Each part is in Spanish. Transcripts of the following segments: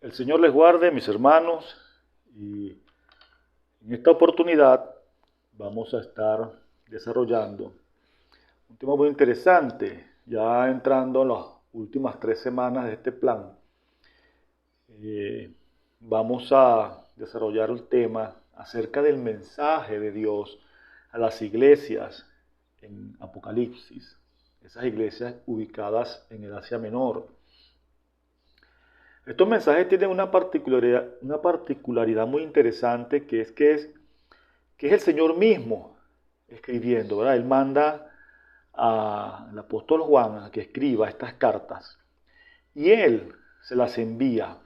El Señor les guarde, mis hermanos, y en esta oportunidad vamos a estar desarrollando un tema muy interesante, ya entrando en las últimas 3 semanas de este plan. Vamos a desarrollar el tema acerca del mensaje de Dios a las iglesias en Apocalipsis, esas iglesias ubicadas en el Asia Menor. Estos mensajes tienen una particularidad muy interesante que es el Señor mismo escribiendo, ¿verdad? Él manda al apóstol Juan a que escriba estas cartas y él se las envía.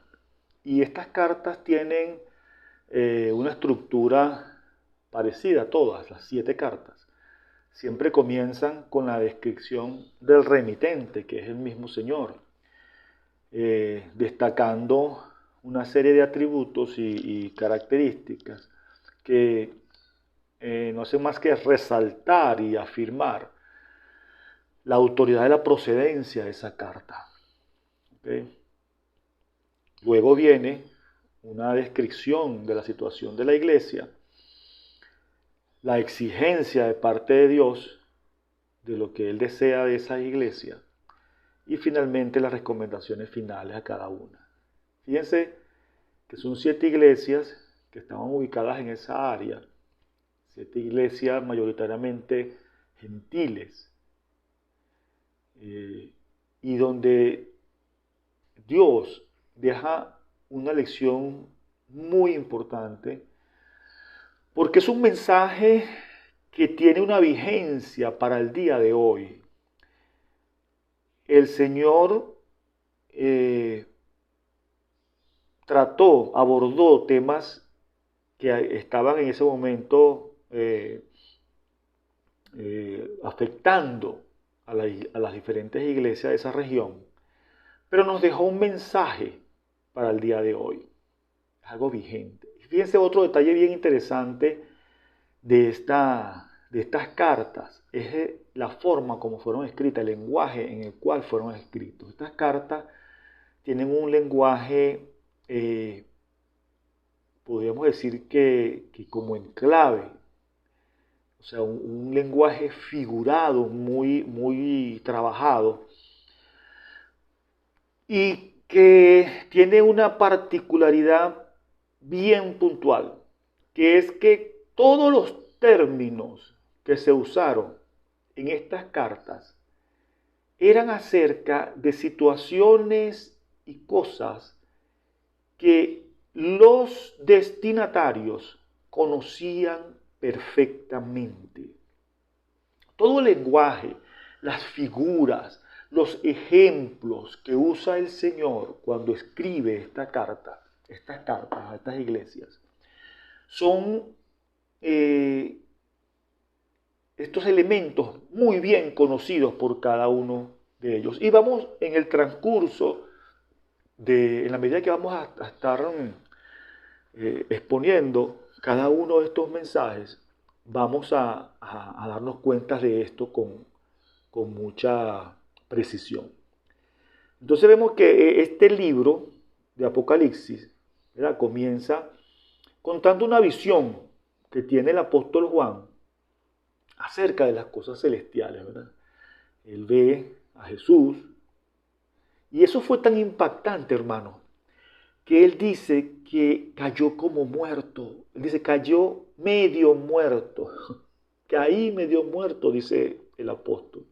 Y estas cartas tienen una estructura parecida a todas, las 7 cartas. Siempre comienzan con la descripción del remitente, que es el mismo Señor, destacando una serie de atributos y características que no hacen más que resaltar y afirmar la autoridad de la procedencia de esa carta. ¿Okay? Luego viene una descripción de la situación de la iglesia, la exigencia de parte de Dios de lo que Él desea de esa iglesia y finalmente las recomendaciones finales a cada una. Fíjense que son 7 iglesias que estaban ubicadas en esa área, 7 iglesias mayoritariamente gentiles, y donde Dios deja una lección muy importante porque es un mensaje que tiene una vigencia para el día de hoy. El Señor abordó temas que estaban en ese momento afectando a las diferentes iglesias de esa región, pero nos dejó un mensaje para el día de hoy, algo vigente. Fíjense otro detalle bien interesante de estas cartas, es la forma como fueron escritas, el lenguaje en el cual fueron escritos. Estas cartas tienen un lenguaje, podríamos decir que como en clave, o sea, un lenguaje figurado, muy trabajado, y que tiene una particularidad bien puntual, que es que todos los términos que se usaron en estas cartas eran acerca de situaciones y cosas que los destinatarios conocían perfectamente. Todo el lenguaje, las figuras, los ejemplos que usa el Señor cuando escribe estas cartas a estas iglesias, son estos elementos muy bien conocidos por cada uno de ellos. Y vamos en el transcurso, en la medida que vamos a estar exponiendo cada uno de estos mensajes, vamos a darnos cuenta de esto con mucha precisión. Entonces vemos que este libro de Apocalipsis, ¿verdad?, comienza contando una visión que tiene el apóstol Juan acerca de las cosas celestiales, ¿verdad? Él ve a Jesús y eso fue tan impactante, hermano, que él dice que cayó como muerto. Él dice, cayó medio muerto. Caí medio muerto, dice el apóstol.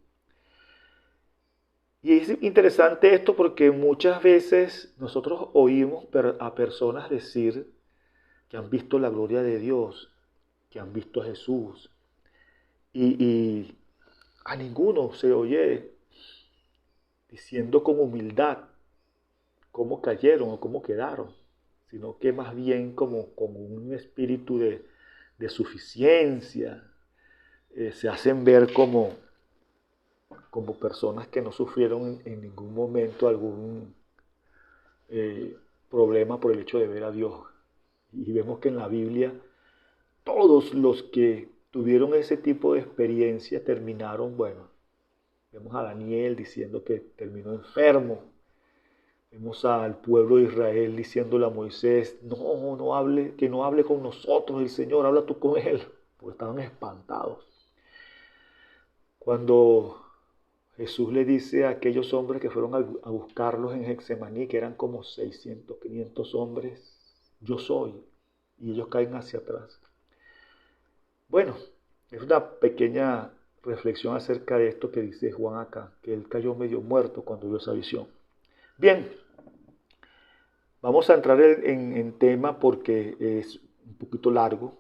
Y es interesante esto porque muchas veces nosotros oímos a personas decir que han visto la gloria de Dios, que han visto a Jesús. Y a ninguno se oye diciendo con humildad cómo cayeron o cómo quedaron, sino que más bien como un espíritu de suficiencia, se hacen ver como personas que no sufrieron en ningún momento algún problema por el hecho de ver a Dios. Y vemos que en la Biblia todos los que tuvieron ese tipo de experiencia terminaron, bueno, vemos a Daniel diciendo que terminó enfermo, Vemos al pueblo de Israel diciéndole a Moisés, no, no hable, que no hable con nosotros el Señor, habla tú con él, porque estaban espantados. Cuando Jesús le dice a aquellos hombres que fueron a buscarlos en Getsemaní, que eran como 600, 500 hombres, yo soy, y ellos caen hacia atrás. Bueno, es una pequeña reflexión acerca de esto que dice Juan acá, que él cayó medio muerto cuando vio esa visión. Bien, vamos a entrar en tema porque es un poquito largo.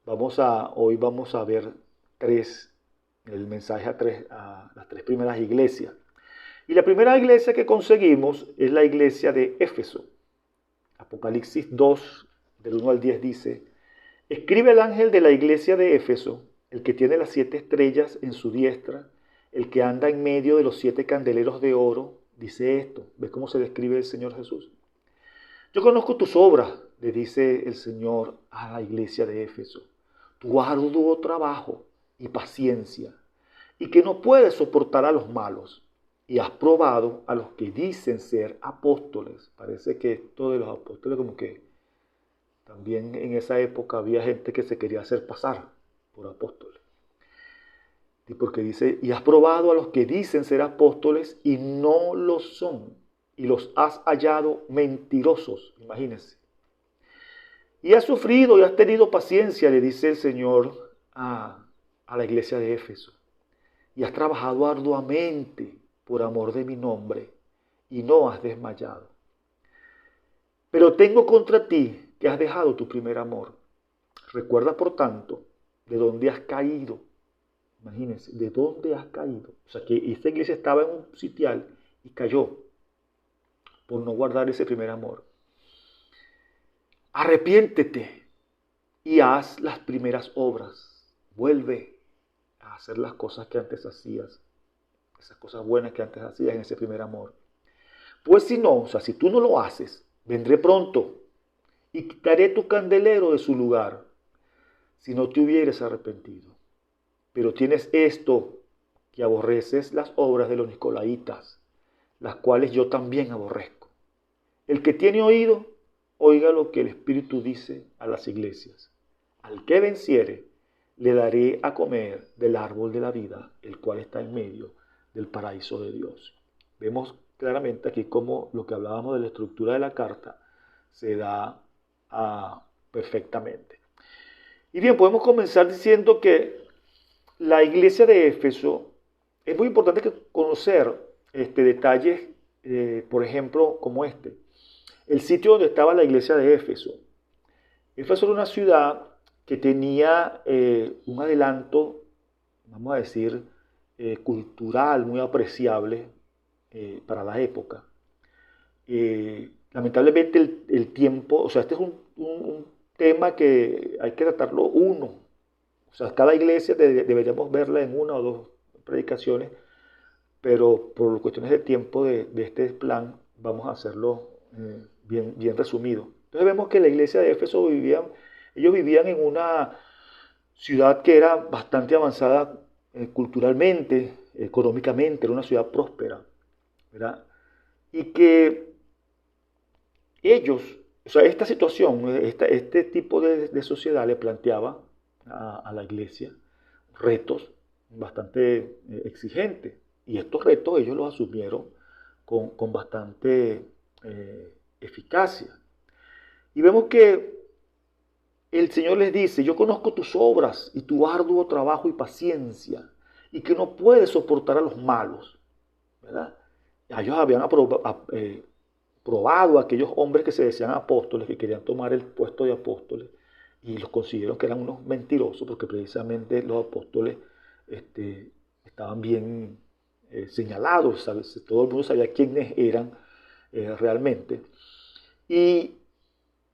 Hoy vamos a ver el mensaje a las tres primeras iglesias. Y la primera iglesia que conseguimos es la iglesia de Éfeso. Apocalipsis 2, del 1 al 10 dice, escribe el ángel de la iglesia de Éfeso, el que tiene las 7 estrellas en su diestra, el que anda en medio de los 7 candeleros de oro, dice esto. ¿Ves cómo se describe el Señor Jesús? Yo conozco tus obras, le dice el Señor a la iglesia de Éfeso, tu arduo trabajo y paciencia, y que no puedes soportar a los malos, y has probado a los que dicen ser apóstoles. Parece que esto de los apóstoles como que también en esa época había gente que se quería hacer pasar por apóstoles. Y porque dice, y has probado a los que dicen ser apóstoles y no lo son, y los has hallado mentirosos, imagínense. Y has sufrido y has tenido paciencia, le dice el Señor a la iglesia de Éfeso. Y has trabajado arduamente por amor de mi nombre, y no has desmayado. Pero tengo contra ti que has dejado tu primer amor. Recuerda, por tanto, de dónde has caído. Imagínense, de dónde has caído. O sea, que esta iglesia estaba en un sitial y cayó por no guardar ese primer amor. Arrepiéntete y haz las primeras obras. Vuelve a hacer las cosas que antes hacías. Esas cosas buenas que antes hacías en ese primer amor. Pues si no, o sea, si tú no lo haces, vendré pronto y quitaré tu candelero de su lugar, si no te hubieres arrepentido. Pero tienes esto, que aborreces las obras de los nicolaitas, las cuales yo también aborrezco. El que tiene oído, oiga lo que el Espíritu dice a las iglesias. Al que venciere, le daré a comer del árbol de la vida, el cual está en medio del paraíso de Dios. Vemos claramente aquí cómo lo que hablábamos de la estructura de la carta se da perfectamente. Y bien, podemos comenzar diciendo que la iglesia de Éfeso, es muy importante conocer detalles, por ejemplo, como este. El sitio donde estaba la iglesia de Éfeso. Éfeso era una ciudad que tenía un adelanto, vamos a decir, cultural muy apreciable para la época. Lamentablemente el tiempo, o sea, este es un tema que hay que tratarlo uno. O sea, cada iglesia deberíamos verla en una o dos predicaciones, pero por cuestiones de tiempo de este plan vamos a hacerlo bien resumido. Entonces vemos que la iglesia de Éfeso ellos vivían en una ciudad que era bastante avanzada culturalmente, económicamente, era una ciudad próspera, ¿verdad? Y que ellos, o sea, esta situación, este tipo de sociedad le planteaba a la iglesia retos bastante exigentes. Y estos retos ellos los asumieron con bastante eficacia. Y vemos que el Señor les dice, yo conozco tus obras y tu arduo trabajo y paciencia, y que no puedes soportar a los malos, ¿verdad? Ellos habían probado a aquellos hombres que se decían apóstoles, que querían tomar el puesto de apóstoles, y los consideraron que eran unos mentirosos, porque precisamente los apóstoles estaban bien señalados, ¿sabes? Todo el mundo sabía quiénes eran realmente. Y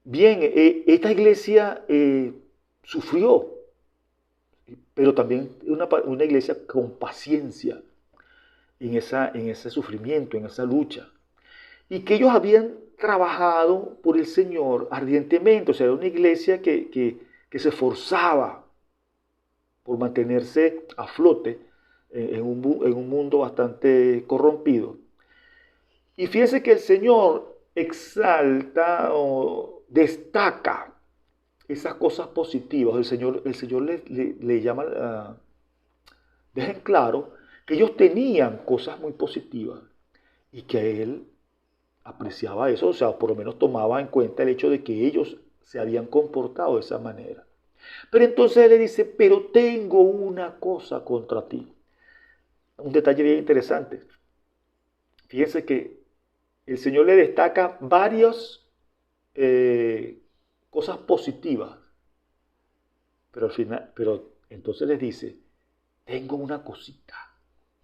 bien, esta iglesia sufrió, pero también una iglesia con paciencia en ese sufrimiento, en esa lucha. Y que ellos habían trabajado por el Señor ardientemente. O sea, era una iglesia que se esforzaba por mantenerse a flote en un mundo bastante corrompido. Y fíjense que el Señor exalta o destaca esas cosas positivas. El Señor le llama, deja en claro que ellos tenían cosas muy positivas y que Él apreciaba eso, o sea, por lo menos tomaba en cuenta el hecho de que ellos se habían comportado de esa manera. Pero entonces Él le dice, pero tengo una cosa contra ti. Un detalle bien interesante. Fíjense que el Señor le destaca varias cosas positivas, pero al final, pero entonces les dice, tengo una cosita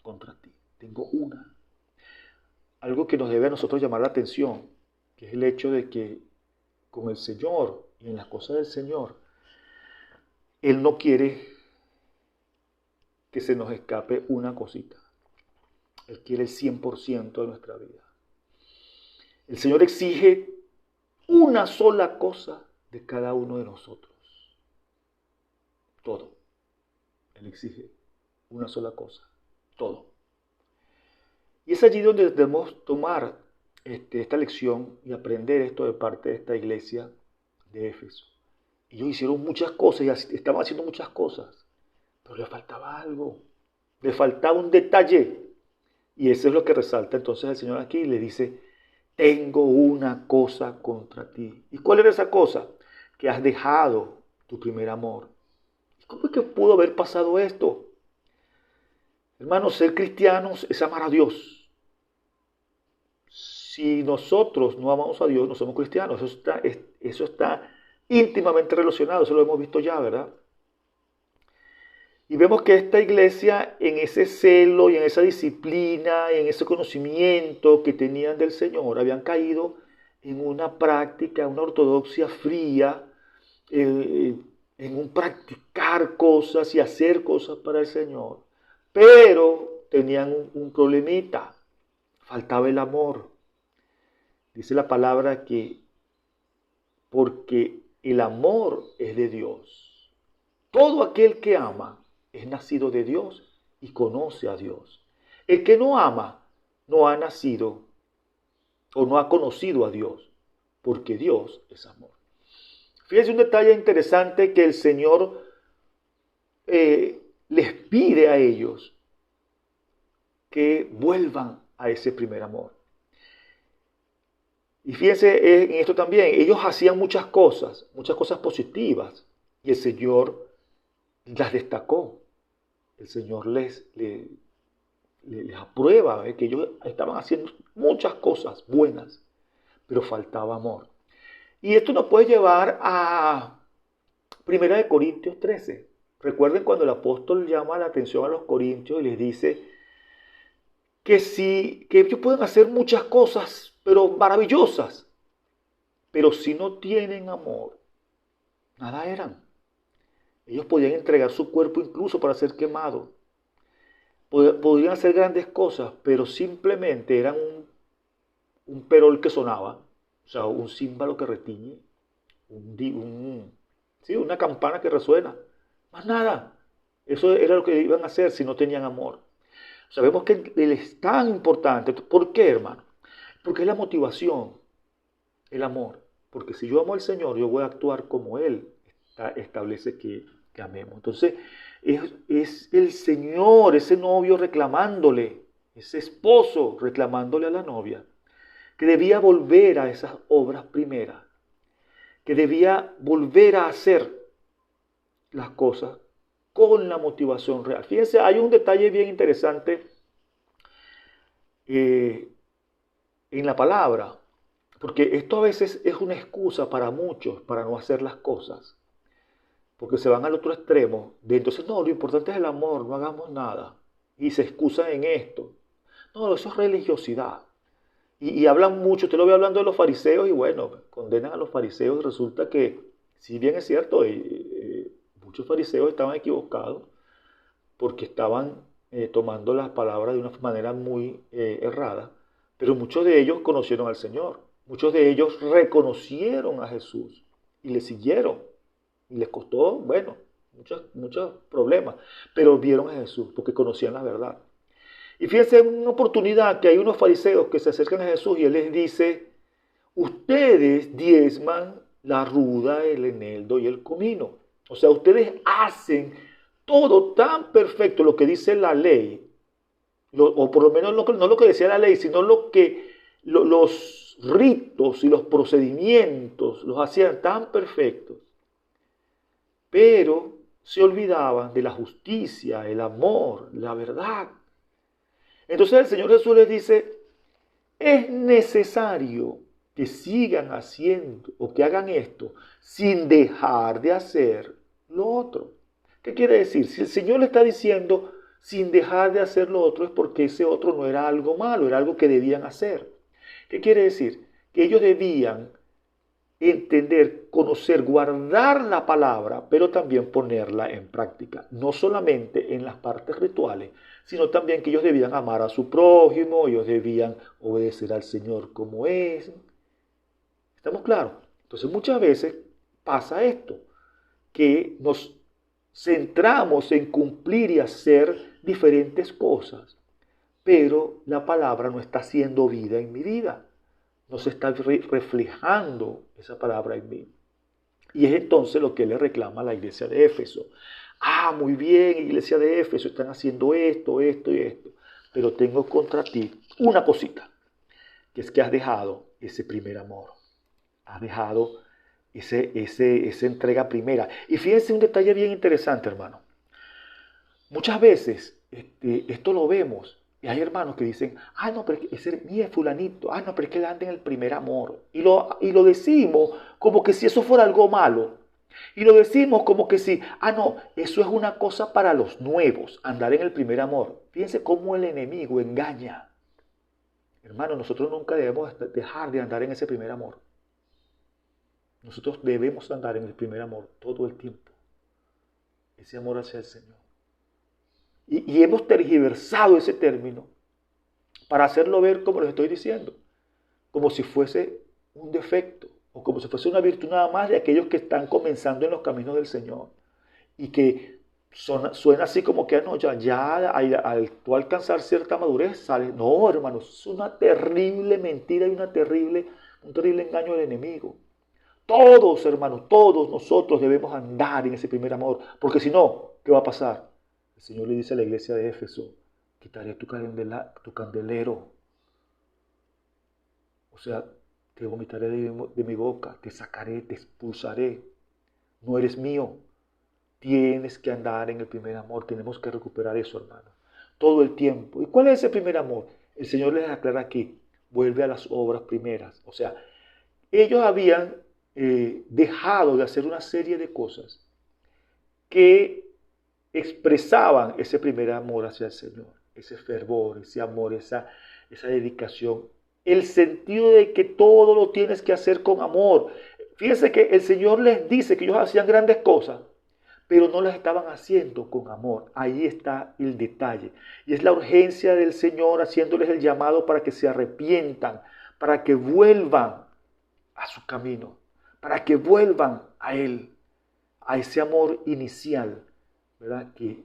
contra ti, tengo una. Algo que nos debe a nosotros llamar la atención, que es el hecho de que con el Señor y en las cosas del Señor, Él no quiere que se nos escape una cosita. Él quiere el 100% de nuestra vida. El Señor exige una sola cosa de cada uno de nosotros. Todo. Él exige una sola cosa. Todo. Y es allí donde debemos tomar esta lección y aprender esto de parte de esta iglesia de Éfeso. Ellos hicieron muchas cosas y estaban haciendo muchas cosas, pero le faltaba algo. Le faltaba un detalle. Y eso es lo que resalta entonces el Señor aquí y le dice, tengo una cosa contra ti. ¿Y cuál era esa cosa? Que has dejado tu primer amor. ¿Cómo es que pudo haber pasado esto? Hermanos, ser cristianos es amar a Dios. Si nosotros no amamos a Dios, no somos cristianos. Eso está íntimamente relacionado, eso lo hemos visto ya, ¿verdad? Y vemos que esta iglesia, en ese celo y en esa disciplina, en ese conocimiento que tenían del Señor, habían caído en una práctica, una ortodoxia fría, en un practicar cosas y hacer cosas para el Señor. Pero tenían un problemita, faltaba el amor. Dice la palabra que porque el amor es de Dios. Todo aquel que ama es nacido de Dios y conoce a Dios. El que no ama no ha nacido o no ha conocido a Dios, porque Dios es amor. Fíjense un detalle interesante que el Señor les pide a ellos que vuelvan a ese primer amor. Y fíjense en esto también, ellos hacían muchas cosas positivas, y el Señor las destacó. El Señor les aprueba que ellos estaban haciendo muchas cosas buenas, pero faltaba amor. Y esto nos puede llevar a 1 Corintios 13. Recuerden cuando el apóstol llama la atención a los corintios y les dice que ellos pueden hacer muchas cosas, pero maravillosas, pero si no tienen amor, nada eran. Ellos podían entregar su cuerpo incluso para ser quemados. Podían hacer grandes cosas, pero simplemente eran un perol que sonaba, o sea, un címbalo que retiñe, una campana que resuena. Más nada. Eso era lo que iban a hacer si no tenían amor. Sabemos que Él es tan importante. ¿Por qué, hermano? Porque es la motivación, el amor. Porque si yo amo al Señor, yo voy a actuar como Él establece que amemos. Entonces, es el Señor, ese novio reclamándole, ese esposo reclamándole a la novia, que debía volver a esas obras primeras, que debía volver a hacer las cosas con la motivación real. Fíjense, hay un detalle bien interesante en la palabra, porque esto a veces es una excusa para muchos para no hacer las cosas, porque se van al otro extremo de entonces, no, lo importante es el amor, no hagamos nada, y se excusan en esto. No, eso es religiosidad. Y hablan mucho, usted lo ve hablando de los fariseos y bueno, condenan a los fariseos y resulta que, si bien es cierto, muchos fariseos estaban equivocados porque estaban tomando las palabras de una manera muy errada, pero muchos de ellos conocieron al Señor, muchos de ellos reconocieron a Jesús y le siguieron y les costó, bueno, muchos problemas, pero vieron a Jesús porque conocían la verdad. Y fíjense en una oportunidad que hay unos fariseos que se acercan a Jesús y Él les dice, ustedes diezman la ruda, el eneldo y el comino. O sea, ustedes hacen todo tan perfecto lo que dice la ley, o por lo menos no lo que decía la ley, sino los ritos y los procedimientos los hacían tan perfectos, pero se olvidaban de la justicia, el amor, la verdad. Entonces el Señor Jesús les dice, es necesario que sigan haciendo o que hagan esto sin dejar de hacer lo otro. ¿Qué quiere decir? Si el Señor le está diciendo sin dejar de hacer lo otro es porque ese otro no era algo malo, era algo que debían hacer. ¿Qué quiere decir? Que ellos debían entender, conocer, guardar la palabra, pero también ponerla en práctica. No solamente en las partes rituales, sino también que ellos debían amar a su prójimo, ellos debían obedecer al Señor como es. ¿Estamos claros? Entonces muchas veces pasa esto, que nos centramos en cumplir y hacer diferentes cosas, pero la palabra no está haciendo vida en mi vida. No se está reflejando esa palabra en mí. Y es entonces lo que le reclama a la iglesia de Éfeso. Ah, muy bien, iglesia de Éfeso, están haciendo esto, esto y esto. Pero tengo contra ti una cosita, que es que has dejado ese primer amor. Has dejado esa entrega primera. Y fíjense un detalle bien interesante, hermano. Muchas veces esto lo vemos. Y hay hermanos que dicen, ah, no, pero ese es fulanito, ah, no, pero es que él anda en el primer amor. Y lo decimos como que si eso fuera algo malo. Y lo decimos como que si, ah, no, eso es una cosa para los nuevos, andar en el primer amor. Fíjense cómo el enemigo engaña. Hermano, nosotros nunca debemos dejar de andar en ese primer amor. Nosotros debemos andar en el primer amor todo el tiempo. Ese amor hacia el Señor. Y hemos tergiversado ese término para hacerlo ver como les estoy diciendo, como si fuese un defecto o como si fuese una virtud nada más de aquellos que están comenzando en los caminos del Señor y que suena así como que no, ya al tú alcanzar cierta madurez sale. No, hermanos, es una terrible mentira y un terrible engaño del enemigo. Todos, hermanos, todos nosotros debemos andar en ese primer amor, porque si no, ¿qué va a pasar? El Señor le dice a la iglesia de Éfeso, quitaré tu candelero. O sea, te vomitaré de mi boca, te sacaré, te expulsaré. No eres mío. Tienes que andar en el primer amor. Tenemos que recuperar eso, hermano. Todo el tiempo. ¿Y cuál es ese primer amor? El Señor les aclara aquí. Vuelve a las obras primeras. O sea, ellos habían dejado de hacer una serie de cosas que expresaban ese primer amor hacia el Señor, ese fervor, ese amor, esa dedicación, el sentido de que todo lo tienes que hacer con amor. Fíjense que el Señor les dice que ellos hacían grandes cosas, pero no las estaban haciendo con amor. Ahí está el detalle. Y es la urgencia del Señor haciéndoles el llamado para que se arrepientan, para que vuelvan a su camino, para que vuelvan a Él, a ese amor inicial, ¿verdad? Que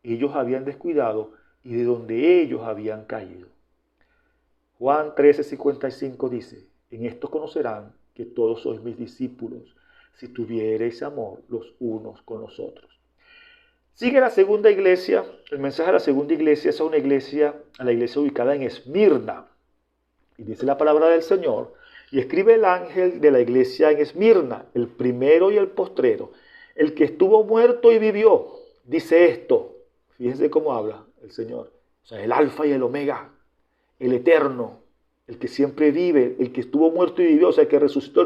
ellos habían descuidado y de donde ellos habían caído. Juan 13:55 dice, en esto conocerán que todos sois mis discípulos, si tuviereis amor los unos con los otros. Sigue la segunda iglesia, el mensaje de la segunda iglesia es a la iglesia ubicada en Esmirna. Y dice la palabra del Señor, y escribe el ángel de la iglesia en Esmirna, el primero y el postrero, el que estuvo muerto y vivió, dice esto. Fíjense cómo habla el Señor. O sea, el alfa y el omega, el eterno, el que siempre vive, el que estuvo muerto y vivió, o sea, el que resucitó,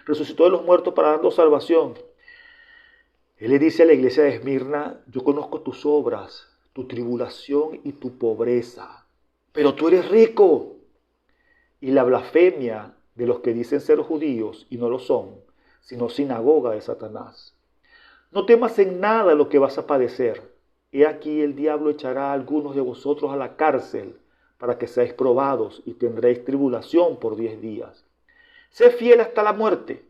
resucitó de los muertos para darnos salvación. Él le dice a la iglesia de Esmirna, yo conozco tus obras, tu tribulación y tu pobreza, pero tú eres rico. Y la blasfemia de los que dicen ser judíos y no lo son, sino sinagoga de Satanás. No temas en nada lo que vas a padecer. He aquí el diablo echará a algunos de vosotros a la cárcel para que seáis probados y tendréis tribulación por 10 días. Sé fiel hasta la muerte.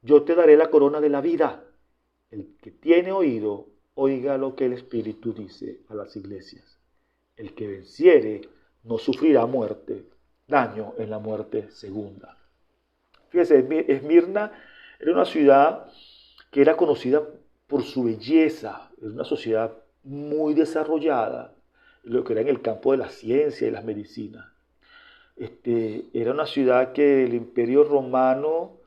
Yo te daré la corona de la vida. El que tiene oído, oiga lo que el Espíritu dice a las iglesias. El que venciere no sufrirá muerte, daño en la muerte segunda. Fíjense, Esmirna era una ciudad que era conocida por su belleza, era una sociedad muy desarrollada, lo que era en el campo de la ciencia y las medicinas. Era una ciudad que el Imperio Romano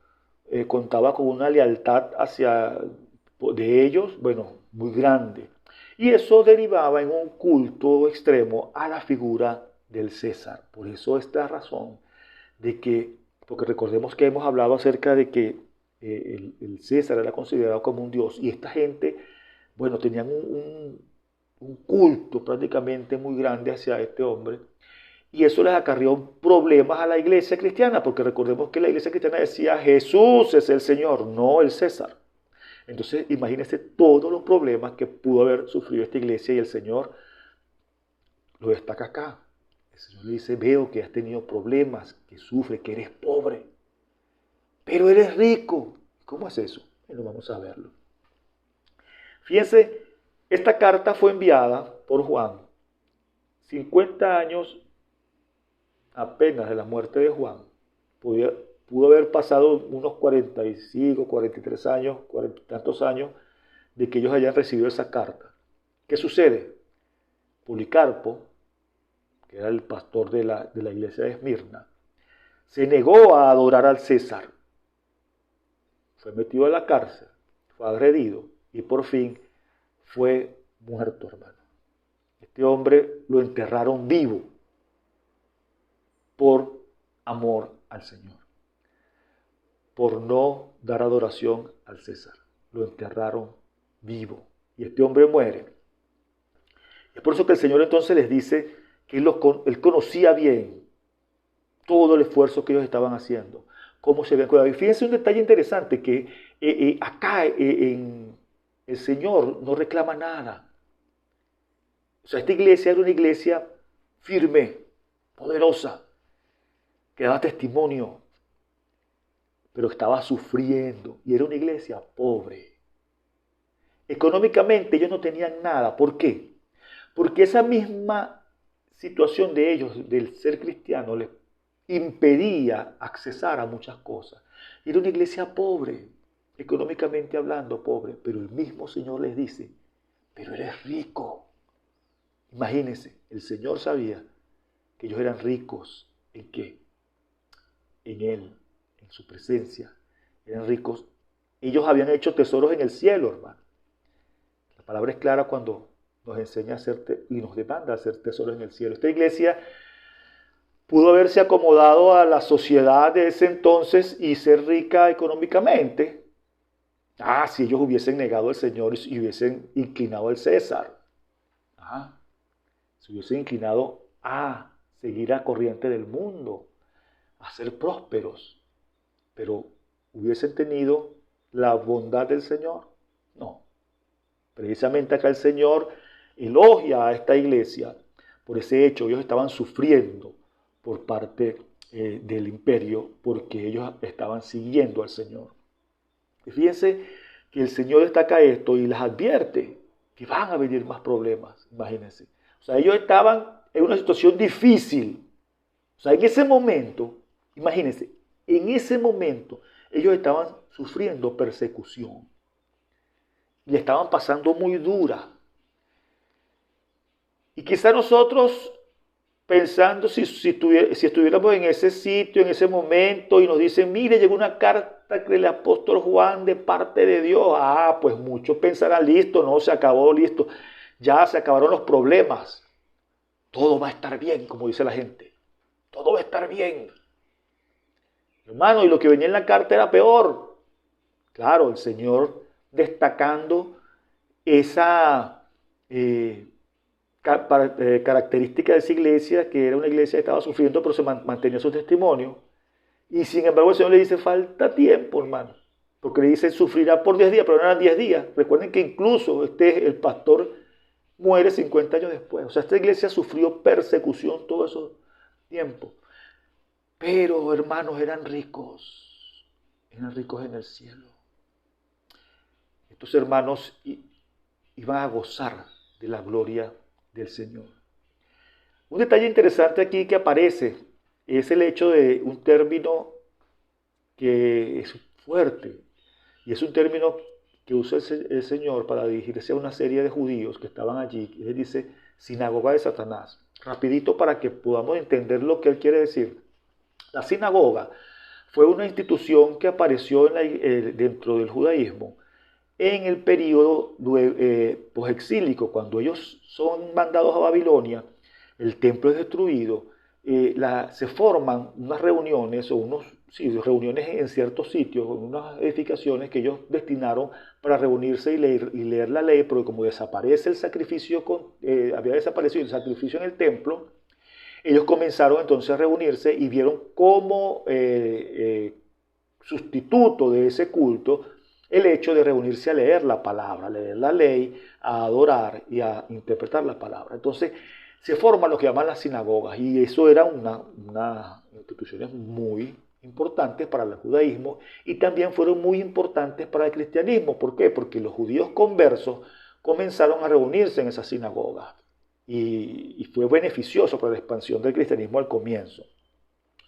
contaba con una lealtad hacia de ellos, bueno, muy grande. Y eso derivaba en un culto extremo a la figura del César. Por eso esta razón de que, porque recordemos que hemos hablado acerca de que el César era considerado como un dios y esta gente, bueno, tenían un culto prácticamente muy grande hacia este hombre. Y eso les acarrió problemas a la iglesia cristiana, porque recordemos que la iglesia cristiana decía Jesús es el Señor, no el César. Entonces, imagínense todos los problemas que pudo haber sufrido esta iglesia y el Señor lo destaca acá. El Señor le dice, veo que has tenido problemas, que sufres, que eres pobre, pero eres rico. ¿Cómo es eso? Bueno, vamos a verlo. Fíjense, esta carta fue enviada por Juan 50 años apenas de la muerte de Juan. Pudo haber pasado unos 45, 43 años, 40 y tantos años de que ellos hayan recibido esa carta. ¿Qué sucede? Policarpo, que era el pastor de la iglesia de Esmirna, se negó a adorar al César. Fue metido a la cárcel, fue agredido y por fin fue muerto, hermano. Este hombre lo enterraron vivo por amor al Señor, por no dar adoración al César. Lo enterraron vivo y este hombre muere. Es por eso que el Señor entonces les dice que él conocía bien todo el esfuerzo que ellos estaban haciendo, cómo se habían cuidado. Y fíjense un detalle interesante, que acá el Señor no reclama nada. O sea, esta iglesia era una iglesia firme, poderosa, que daba testimonio, pero estaba sufriendo y era una iglesia pobre. Económicamente ellos no tenían nada. ¿Por qué? Porque esa misma situación de ellos, del ser cristiano, les impedía accesar a muchas cosas. Era una iglesia pobre, económicamente hablando pobre, pero el mismo Señor les dice, pero eres rico. Imagínense, el Señor sabía que ellos eran ricos. ¿En qué? En Él, en su presencia. Eran ricos. Ellos habían hecho tesoros en el cielo, hermano. La palabra es clara cuando nos enseña a hacer y nos demanda hacer tesoros en el cielo. Esta iglesia pudo haberse acomodado a la sociedad de ese entonces y ser rica económicamente. Si ellos hubiesen negado al Señor y hubiesen inclinado al César. Se hubiesen inclinado a seguir la corriente del mundo, a ser prósperos. Pero ¿hubiesen tenido la bondad del Señor? No. Precisamente acá el Señor elogia a esta iglesia por ese hecho. Ellos estaban sufriendo por parte del imperio porque ellos estaban siguiendo al Señor. Y fíjense que el Señor destaca esto y les advierte que van a venir más problemas, imagínense. O sea, ellos estaban en una situación difícil. O sea, en ese momento, imagínense, en ese momento ellos estaban sufriendo persecución. Y estaban pasando muy dura. Y quizá nosotros, pensando si estuviéramos en ese sitio, en ese momento, y nos dicen, mire, llegó una carta del apóstol Juan de parte de Dios. Pues muchos pensarán, listo, no, se acabó, listo. Ya se acabaron los problemas. Todo va a estar bien, como dice la gente. Todo va a estar bien. Hermano, y lo que venía en la carta era peor. Claro, el Señor destacando esa característica de esa iglesia, que era una iglesia que estaba sufriendo, pero se mantenía su testimonio. Y sin embargo el Señor le dice, falta tiempo, hermano. Porque le dice, sufrirá por 10 días, pero no eran 10 días. Recuerden que incluso el pastor muere 50 años después. O sea, esta iglesia sufrió persecución todo ese tiempo. Pero, hermanos, eran ricos en el cielo. Estos hermanos iban a gozar de la gloria del Señor. Un detalle interesante aquí que aparece es el hecho de un término que es fuerte, y es un término que usa el Señor para dirigirse a una serie de judíos que estaban allí. Él dice sinagoga de Satanás. Rapidito para que podamos entender lo que él quiere decir. La sinagoga fue una institución que apareció dentro del judaísmo en el periodo posexílico, cuando ellos son mandados a Babilonia, el templo es destruido, se forman unas reuniones o reuniones en ciertos sitios, en unas edificaciones que ellos destinaron para reunirse y leer la ley, porque como desaparece el sacrificio, había desaparecido el sacrificio en el templo, ellos comenzaron entonces a reunirse y vieron como sustituto de ese culto el hecho de reunirse a leer la palabra, a leer la ley, a adorar y a interpretar la palabra. Entonces se forman lo que llaman las sinagogas, y eso era una instituciones muy importantes para el judaísmo y también fueron muy importantes para el cristianismo. ¿Por qué? Porque los judíos conversos comenzaron a reunirse en esas sinagogas y fue beneficioso para la expansión del cristianismo al comienzo.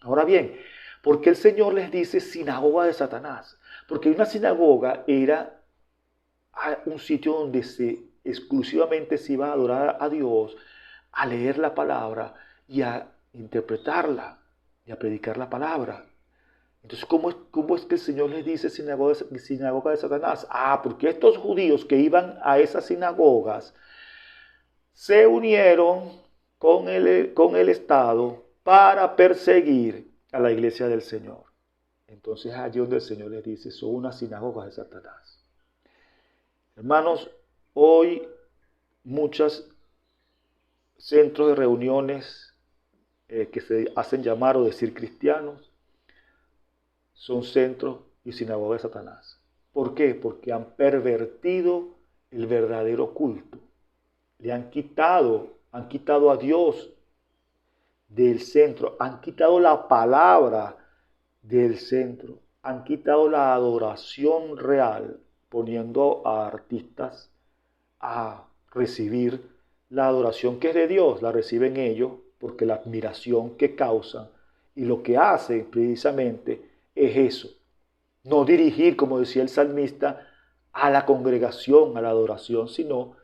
Ahora bien, ¿por qué el Señor les dice sinagoga de Satanás? Porque una sinagoga era un sitio donde exclusivamente se iba a adorar a Dios, a leer la palabra y a interpretarla y a predicar la palabra. Entonces, ¿cómo es que el Señor les dice sinagoga de Satanás? Porque estos judíos que iban a esas sinagogas se unieron con el Estado para perseguir a la iglesia del Señor. Entonces allí donde el Señor les dice, son una sinagoga de Satanás. Hermanos, hoy muchos centros de reuniones que se hacen llamar o decir cristianos son centros y sinagogas de Satanás. ¿Por qué? Porque han pervertido el verdadero culto. Le han quitado a Dios del centro, han quitado la palabra del centro, han quitado la adoración real, poniendo a artistas a recibir la adoración que es de Dios, la reciben ellos, porque la admiración que causan y lo que hacen precisamente es eso, no dirigir, como decía el salmista, a la congregación, a la adoración, sino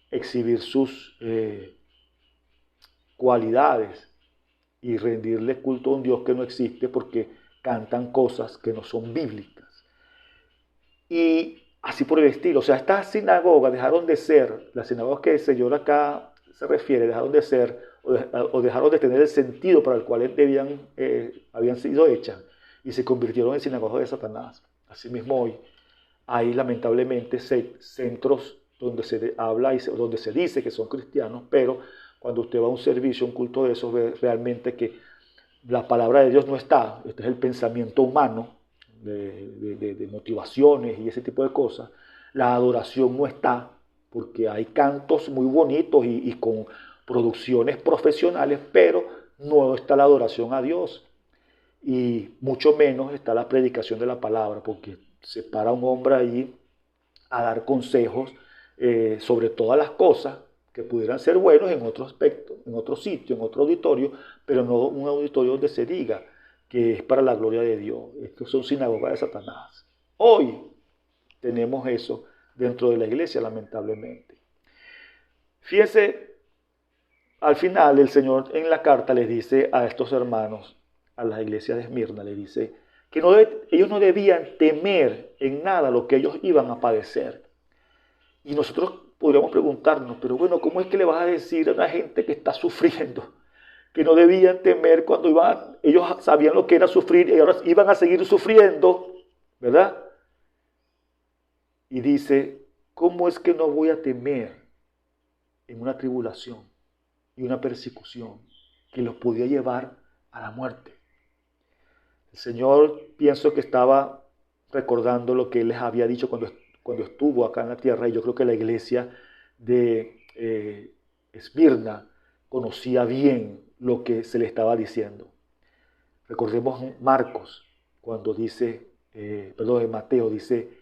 exhibir sus cualidades y rendirle culto a un Dios que no existe porque cantan cosas que no son bíblicas. Y así por el estilo. O sea, estas sinagogas dejaron de ser, las sinagogas que el Señor acá se refiere, dejaron de ser o dejaron de tener el sentido para el cual habían sido hechas y se convirtieron en sinagogas de Satanás. Asimismo hoy hay lamentablemente centros donde se habla y donde se dice que son cristianos, pero cuando usted va a un servicio, un culto de esos, ve realmente que la palabra de Dios no está. Este es el pensamiento humano de motivaciones y ese tipo de cosas. La adoración no está porque hay cantos muy bonitos y con producciones profesionales, pero no está la adoración a Dios. Y mucho menos está la predicación de la palabra, porque se para un hombre ahí a dar consejos sobre todas las cosas que pudieran ser buenos en otro aspecto, en otro sitio, en otro auditorio, pero no un auditorio donde se diga que es para la gloria de Dios. Estos son sinagogas de Satanás. Hoy tenemos eso dentro de la iglesia, lamentablemente. Fíjense, al final el Señor en la carta les dice a estos hermanos, a la iglesia de Esmirna, les dice que ellos no debían temer en nada lo que ellos iban a padecer. Y nosotros podríamos preguntarnos, pero bueno, ¿cómo es que le vas a decir a una gente que está sufriendo que no debían temer cuando ellos sabían lo que era sufrir y ahora iban a seguir sufriendo, ¿verdad? Y dice, ¿cómo es que no voy a temer en una tribulación y una persecución que los podía llevar a la muerte? El Señor, pienso que estaba recordando lo que Él les había dicho cuando estuvo acá en la tierra, y yo creo que la iglesia de Esmirna conocía bien lo que se le estaba diciendo. Recordemos Marcos, cuando dice, Mateo dice,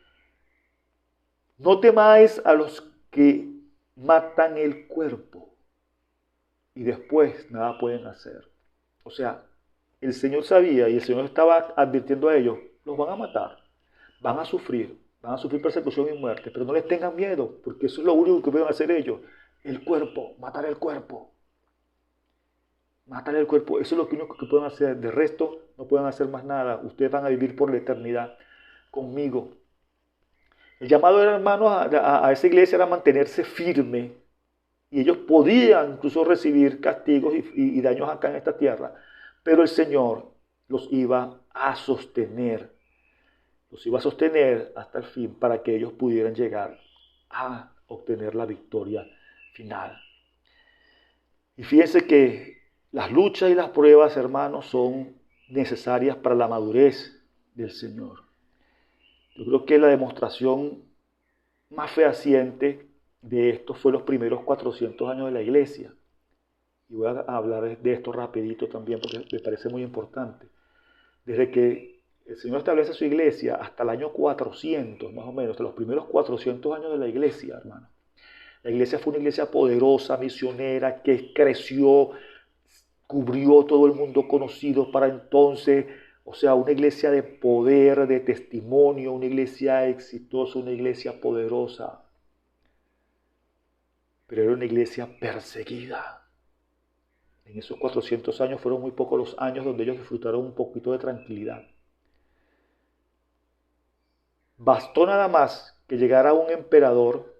no temáis a los que matan el cuerpo, y después nada pueden hacer. O sea, el Señor sabía y el Señor estaba advirtiendo a ellos, los van a matar, van a sufrir persecución y muerte, pero no les tengan miedo, porque eso es lo único que pueden hacer ellos. El cuerpo, matar el cuerpo. Matar el cuerpo, eso es lo único que pueden hacer. De resto, no pueden hacer más nada. Ustedes van a vivir por la eternidad conmigo. El llamado era, hermanos, a esa iglesia era mantenerse firme. Y ellos podían incluso recibir castigos y daños acá en esta tierra. Pero el Señor los iba a sostener. Los iba a sostener hasta el fin para que ellos pudieran llegar a obtener la victoria final. Y fíjense que las luchas y las pruebas, hermanos, son necesarias para la madurez del Señor. Yo creo que la demostración más fehaciente de esto fue los primeros 400 años de la iglesia. Y voy a hablar de esto rapidito también porque me parece muy importante. Desde que el Señor establece su iglesia hasta el año 400, más o menos, hasta los primeros 400 años de la iglesia, hermano. La iglesia fue una iglesia poderosa, misionera, que creció, cubrió todo el mundo conocido para entonces. O sea, una iglesia de poder, de testimonio, una iglesia exitosa, una iglesia poderosa. Pero era una iglesia perseguida. En esos 400 años fueron muy pocos los años donde ellos disfrutaron un poquito de tranquilidad. Bastó nada más que llegara un emperador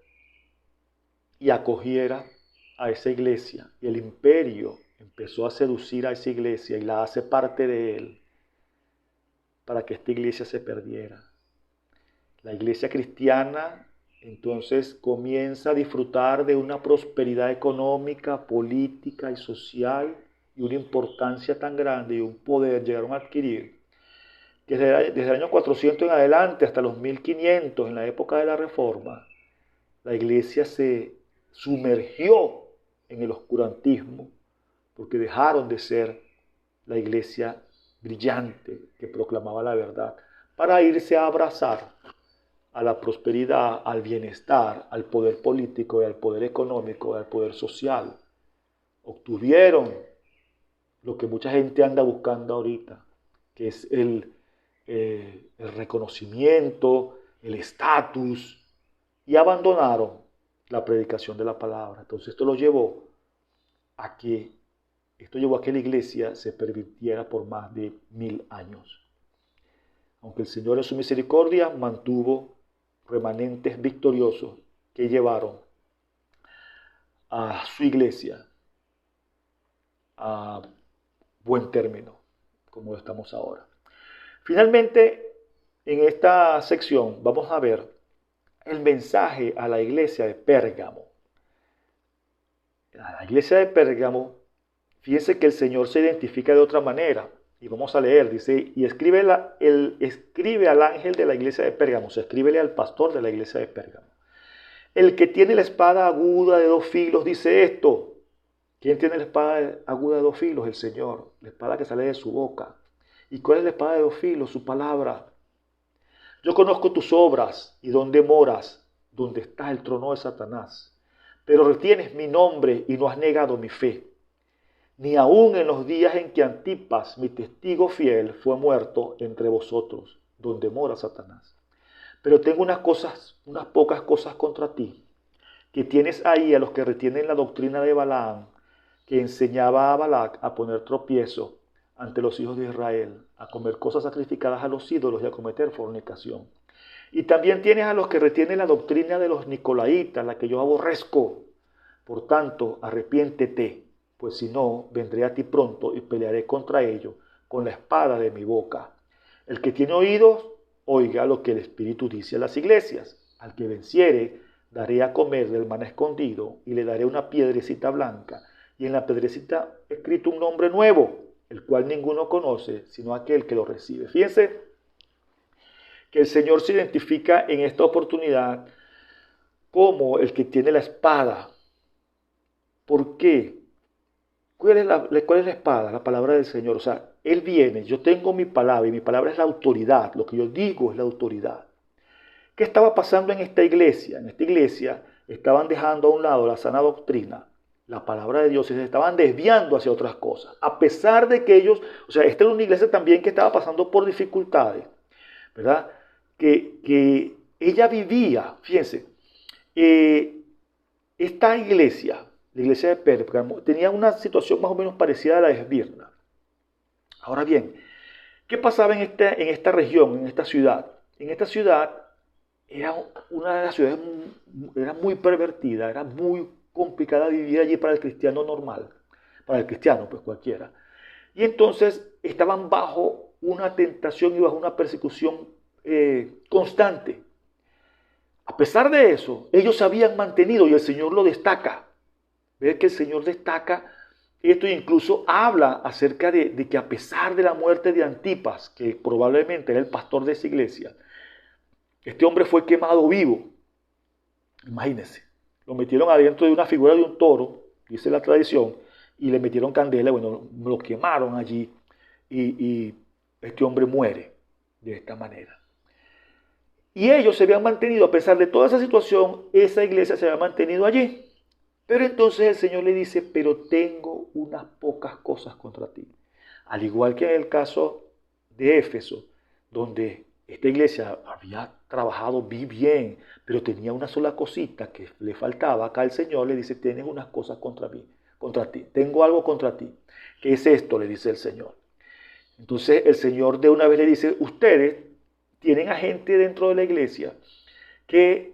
y acogiera a esa iglesia. Y el imperio empezó a seducir a esa iglesia y la hace parte de él para que esta iglesia se perdiera. La iglesia cristiana entonces comienza a disfrutar de una prosperidad económica, política y social y una importancia tan grande y un poder llegaron a adquirir que desde el año 400 en adelante hasta los 1500 en la época de la Reforma, la iglesia se sumergió en el oscurantismo porque dejaron de ser la iglesia brillante que proclamaba la verdad para irse a abrazar a la prosperidad, al bienestar, al poder político y al poder económico, al poder social. Obtuvieron lo que mucha gente anda buscando ahorita, que es el reconocimiento, el estatus, y abandonaron la predicación de la palabra. Entonces esto llevó a que la iglesia se pervirtiera por más de 1000 años. Aunque el Señor en su misericordia mantuvo remanentes victoriosos que llevaron a su iglesia a buen término, como estamos ahora. Finalmente, en esta sección vamos a ver el mensaje a la iglesia de Pérgamo. A la iglesia de Pérgamo, fíjense que el Señor se identifica de otra manera. Y vamos a leer, dice, y escribe al ángel de la iglesia de Pérgamo, o sea, escríbele al pastor de la iglesia de Pérgamo. El que tiene la espada aguda de 2 filos dice esto. ¿Quién tiene la espada aguda de 2 filos? El Señor, la espada que sale de su boca. ¿Y cuál es la espada de 2 filos? Su palabra. Yo conozco tus obras y dónde moras, donde está el trono de Satanás. Pero retienes mi nombre y no has negado mi fe. Ni aun en los días en que Antipas, mi testigo fiel, fue muerto entre vosotros, donde mora Satanás. Pero tengo unas pocas cosas contra ti, que tienes ahí a los que retienen la doctrina de Balaam, que enseñaba a Balac a poner tropiezo ante los hijos de Israel, a comer cosas sacrificadas a los ídolos y a cometer fornicación. Y también tienes a los que retienen la doctrina de los nicolaitas, la que yo aborrezco. Por tanto, arrepiéntete, pues si no, vendré a ti pronto y pelearé contra ellos con la espada de mi boca. El que tiene oídos, oiga lo que el Espíritu dice a las iglesias. Al que venciere, daré a comer del maná escondido y le daré una piedrecita blanca, y en la piedrecita escrito un nombre nuevo, el cual ninguno conoce, sino aquel que lo recibe. Fíjense que el Señor se identifica en esta oportunidad como el que tiene la espada. ¿Por qué? ¿Cuál es la espada? La palabra del Señor. O sea, Él viene, yo tengo mi palabra y mi palabra es la autoridad. Lo que yo digo es la autoridad. ¿Qué estaba pasando en esta iglesia? En esta iglesia estaban dejando a un lado la sana doctrina la palabra de Dios y se estaban desviando hacia otras cosas. A pesar de que ellos, o sea, esta era una iglesia también que estaba pasando por dificultades, ¿verdad? Que ella vivía, fíjense, esta iglesia, la iglesia de Pérgamo, tenía una situación más o menos parecida a la de Esmirna. Ahora bien, ¿qué pasaba en esta región, en esta ciudad? En esta ciudad era una de las ciudades, era muy pervertida, era muy complicada vivir allí para el cristiano normal, para el cristiano pues cualquiera. Y entonces estaban bajo una tentación y bajo una persecución constante. A pesar de eso, ellos se habían mantenido y el Señor lo destaca. Ve que el Señor destaca esto e incluso habla acerca de que a pesar de la muerte de Antipas, que probablemente era el pastor de esa iglesia, este hombre fue quemado vivo. Imagínense, lo metieron adentro de una figura de un toro, dice la tradición, y le metieron candela, bueno, lo quemaron allí y este hombre muere de esta manera. Y ellos se habían mantenido, a pesar de toda esa situación, esa iglesia se había mantenido allí. Pero entonces el Señor le dice, pero tengo unas pocas cosas contra ti. Al igual que en el caso de Éfeso, donde esta iglesia había trabajado bien, pero tenía una sola cosita que le faltaba. Acá el Señor le dice, tienes unas cosas contra ti. Tengo algo contra ti. ¿Qué es esto? Le dice el Señor. Entonces el Señor de una vez le dice, ustedes tienen a gente dentro de la iglesia que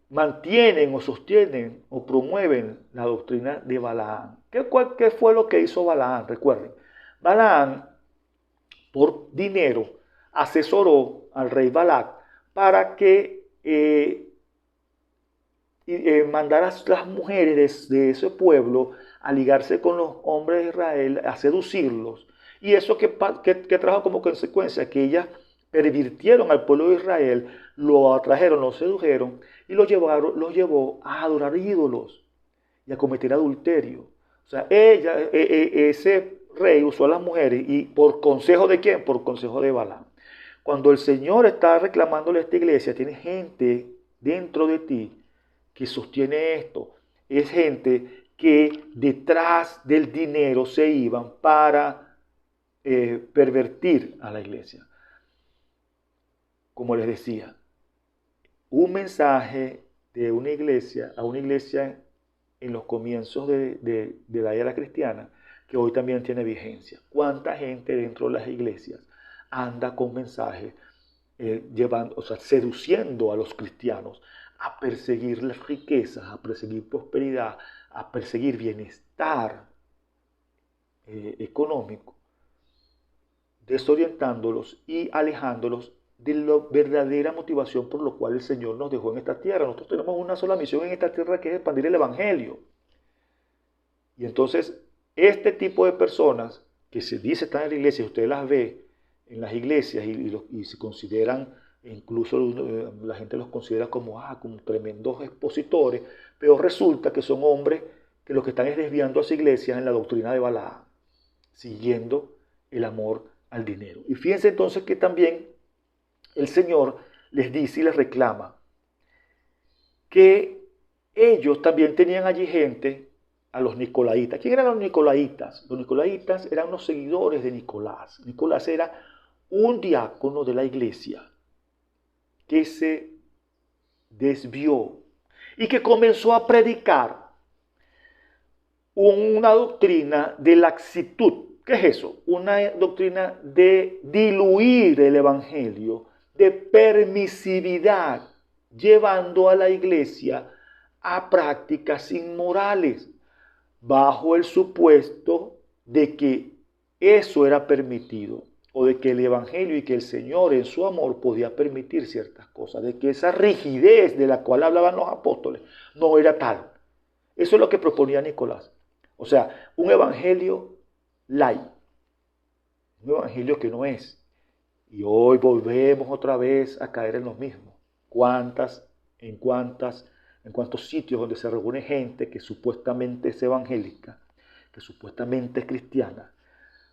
mantienen o sostienen o promueven la doctrina de Balaam. ¿Qué fue lo que hizo Balaam? Recuerden, Balaam por dinero asesoró al rey Balac para que mandara a las mujeres de ese pueblo a ligarse con los hombres de Israel, a seducirlos. Y eso que trajo como consecuencia que ellas pervirtieron al pueblo de Israel, lo atrajeron, lo sedujeron y los llevó a adorar ídolos y a cometer adulterio. O sea, ese rey usó a las mujeres y ¿por consejo de quién? Por consejo de Balaam. Cuando el Señor está reclamándole a esta iglesia, tiene gente dentro de ti que sostiene esto. Es gente que detrás del dinero se iban para pervertir a la iglesia. Como les decía, un mensaje de una iglesia a una iglesia en los comienzos de la era cristiana, que hoy también tiene vigencia. ¿Cuánta gente dentro de las iglesias anda con mensajes seduciendo a los cristianos a perseguir las riquezas, a perseguir prosperidad, a perseguir bienestar económico, desorientándolos y alejándolos de la verdadera motivación por lo cual el Señor nos dejó en esta tierra? Nosotros tenemos una sola misión en esta tierra, que es expandir el Evangelio. Y entonces, este tipo de personas que se dice están en la iglesia, usted las ve en las iglesias y se consideran, incluso la gente los considera como tremendos expositores, pero resulta que son hombres que lo que están es desviando a su iglesia en la doctrina de Balaam, siguiendo el amor al dinero. Y fíjense entonces que también el Señor les dice y les reclama que ellos también tenían allí gente, a los nicolaitas. ¿Quién eran los nicolaitas? Los nicolaitas eran los seguidores de Nicolás. Nicolás era un diácono de la iglesia que se desvió y que comenzó a predicar una doctrina de laxitud. ¿Qué es eso? Una doctrina de diluir el evangelio, de permisividad, llevando a la iglesia a prácticas inmorales, bajo el supuesto de que eso era permitido, o de que el evangelio y que el Señor en su amor podía permitir ciertas cosas, de que esa rigidez de la cual hablaban los apóstoles no era tal. Eso es lo que proponía Nicolás. O sea, un evangelio light, un evangelio que no es. Y hoy volvemos otra vez a caer en lo mismo. En cuántos sitios donde se reúne gente que supuestamente es evangélica, que supuestamente es cristiana,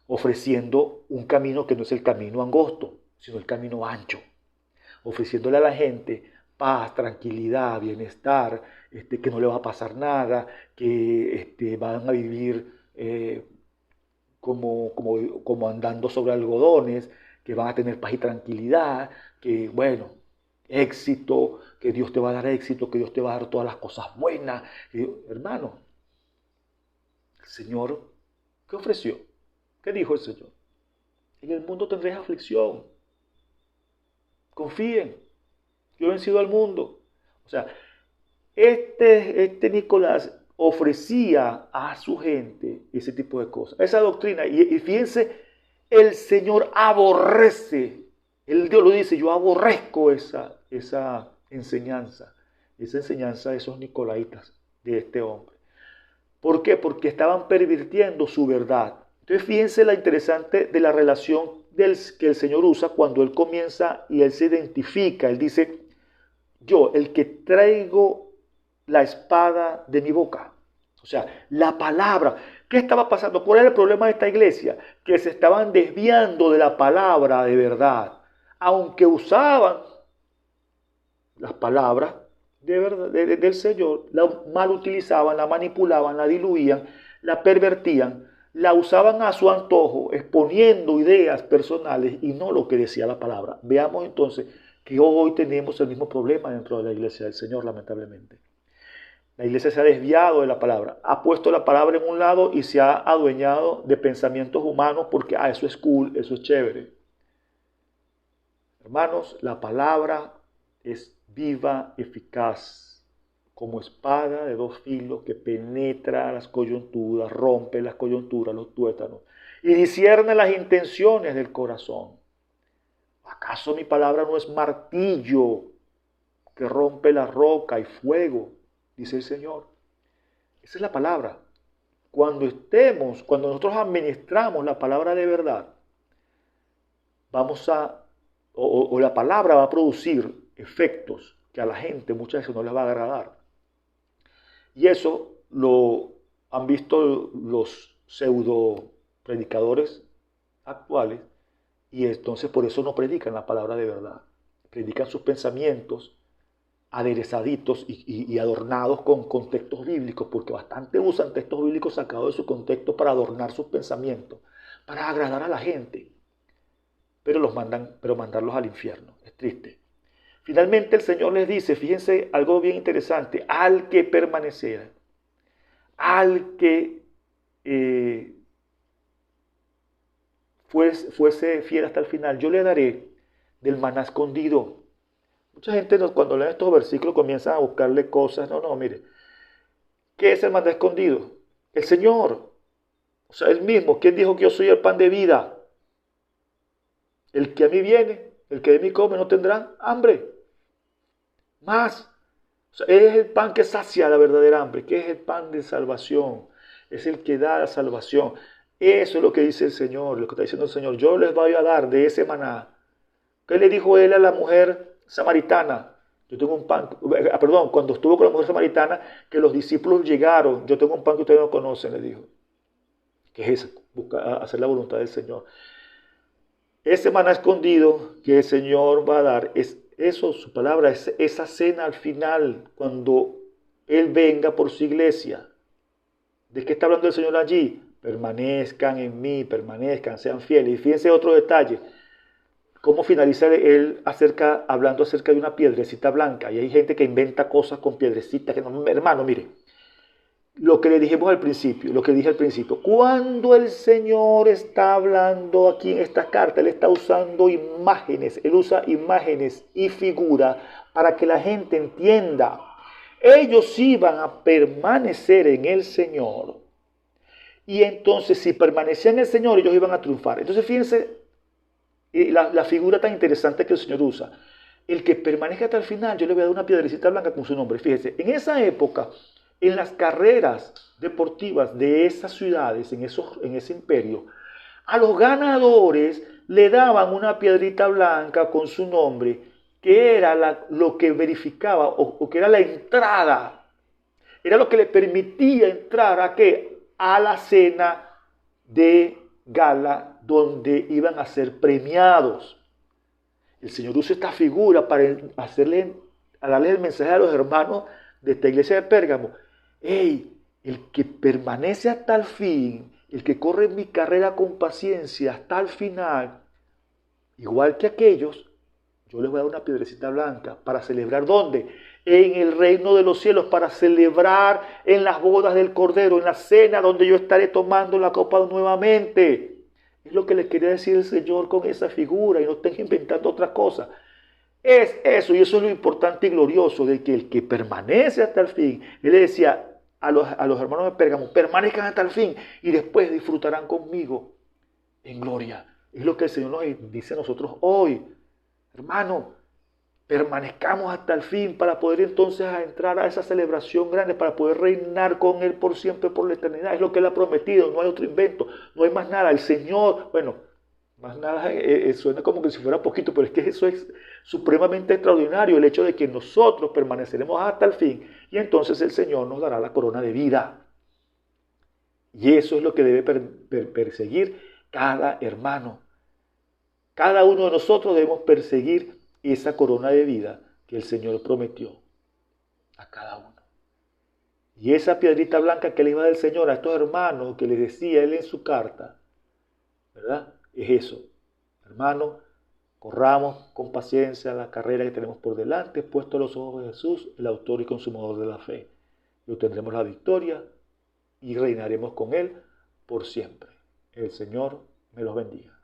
ofreciendo un camino que no es el camino angosto, sino el camino ancho, ofreciéndole a la gente paz, tranquilidad, bienestar, que no le va a pasar nada, que van a vivir como andando sobre algodones, que van a tener paz y tranquilidad, que bueno, éxito, que Dios te va a dar éxito, que Dios te va a dar todas las cosas buenas. Hermano, el Señor, ¿qué ofreció? ¿Qué dijo el Señor? En el mundo tendréis aflicción. Confíen, yo he vencido al mundo. O sea, Nicolás ofrecía a su gente ese tipo de cosas, esa doctrina. Y fíjense, el Señor aborrece, el Dios lo dice, yo aborrezco esa enseñanza de esos nicolaitas, de este hombre. ¿Por qué? Porque estaban pervirtiendo su verdad. Entonces fíjense la interesante de la relación que el Señor usa cuando Él comienza y Él se identifica. Él dice, yo, el que traigo la espada de mi boca. O sea, la palabra. ¿Qué estaba pasando? ¿Cuál era el problema de esta iglesia? Que se estaban desviando de la palabra de verdad. Aunque usaban las palabras de verdad, del Señor, la mal utilizaban, la manipulaban, la diluían, la pervertían, la usaban a su antojo, exponiendo ideas personales y no lo que decía la palabra. Veamos entonces que hoy tenemos el mismo problema dentro de la iglesia del Señor, lamentablemente. La iglesia se ha desviado de la palabra, ha puesto la palabra en un lado y se ha adueñado de pensamientos humanos porque eso es cool, eso es chévere. Hermanos, la palabra es viva, eficaz, como espada de dos filos que penetra las coyunturas, rompe las coyunturas, los tuétanos y discierne las intenciones del corazón. ¿Acaso mi palabra no es martillo que rompe la roca y fuego? Dice el Señor. Esa es la palabra. Cuando nosotros administramos la palabra de verdad, la palabra va a producir efectos que a la gente muchas veces no les va a agradar. Y eso lo han visto los pseudo predicadores actuales, y entonces por eso no predican la palabra de verdad. Predican sus pensamientos aderezaditos y adornados con textos bíblicos, porque bastante usan textos bíblicos sacados de su contexto para adornar sus pensamientos, para agradar a la gente. Pero mandarlos al infierno. Es triste. Finalmente el Señor les dice, fíjense algo bien interesante, al que permaneciera, al que fuese fiel hasta el final, yo le daré del maná escondido. Mucha gente cuando leen estos versículos comienzan a buscarle cosas. No, mire, ¿qué es el maná escondido? El Señor, o sea, Él mismo. ¿Quién dijo que yo soy el pan de vida? El que a mí viene, el que de mí come, no tendrá hambre. Más. O sea, Él es el pan que sacia la verdadera hambre, que es el pan de salvación. Es el que da la salvación. Eso es lo que dice el Señor, lo que está diciendo el Señor. Yo les voy a dar de ese maná. ¿Qué le dijo Él a la mujer samaritana? Yo tengo un pan, cuando estuvo con la mujer samaritana, que los discípulos llegaron, yo tengo un pan que ustedes no conocen, le dijo. ¿Qué es eso? Buscar hacer la voluntad del Señor. Ese maná escondido que el Señor va a dar, es eso, su palabra, es esa cena al final, cuando Él venga por su iglesia. ¿De qué está hablando el Señor allí? Permanezcan en mí, sean fieles. Y fíjense otro detalle. ¿Cómo finaliza Él hablando acerca de una piedrecita blanca? Y hay gente que inventa cosas con piedrecitas. Hermano, mire, lo que dije al principio. Cuando el Señor está hablando aquí en esta carta, Él está usando imágenes. Él usa imágenes y figuras para que la gente entienda. Ellos iban a permanecer en el Señor. Y entonces, si permanecían en el Señor, ellos iban a triunfar. Entonces, fíjense la figura tan interesante que el Señor usa. El que permanezca hasta el final, yo le voy a dar una piedrecita blanca con su nombre. Fíjense, en esa época, en las carreras deportivas de esas ciudades, en ese imperio, a los ganadores le daban una piedrita blanca con su nombre, que era lo que verificaba o que era la entrada. Era lo que le permitía entrar a la cena de gala donde iban a ser premiados. El Señor usa esta figura para hacerle a darles el mensaje a los hermanos de esta iglesia de Pérgamo. Hey, el que permanece hasta el fin, el que corre mi carrera con paciencia hasta el final, igual que aquellos, yo les voy a dar una piedrecita blanca para celebrar. ¿Dónde? En el reino de los cielos, para celebrar en las bodas del Cordero, en la cena donde yo estaré tomando la copa nuevamente. Es lo que les quería decir el Señor con esa figura, y no estén inventando otra cosa. Es eso, y eso es lo importante y glorioso, de que el que permanece hasta el fin, Él le decía a los hermanos de Pérgamo, permanezcan hasta el fin y después disfrutarán conmigo en gloria. Es lo que el Señor nos dice a nosotros hoy. Hermano, permanezcamos hasta el fin para poder entonces entrar a esa celebración grande, para poder reinar con Él por siempre, por la eternidad. Es lo que Él ha prometido, no hay otro invento, no hay más nada. El Señor, bueno, más nada, suena como que si fuera poquito, pero es que eso es supremamente extraordinario, el hecho de que nosotros permaneceremos hasta el fin y entonces el Señor nos dará la corona de vida. Y eso es lo que debe perseguir cada hermano. Cada uno de nosotros debemos perseguir esa corona de vida que el Señor prometió a cada uno. Y esa piedrita blanca que le iba del Señor a estos hermanos, que les decía Él en su carta, ¿verdad? Es eso. Hermanos, corramos con paciencia la carrera que tenemos por delante, puesto a los ojos de Jesús, el autor y consumador de la fe. Y obtendremos la victoria y reinaremos con Él por siempre. El Señor me los bendiga.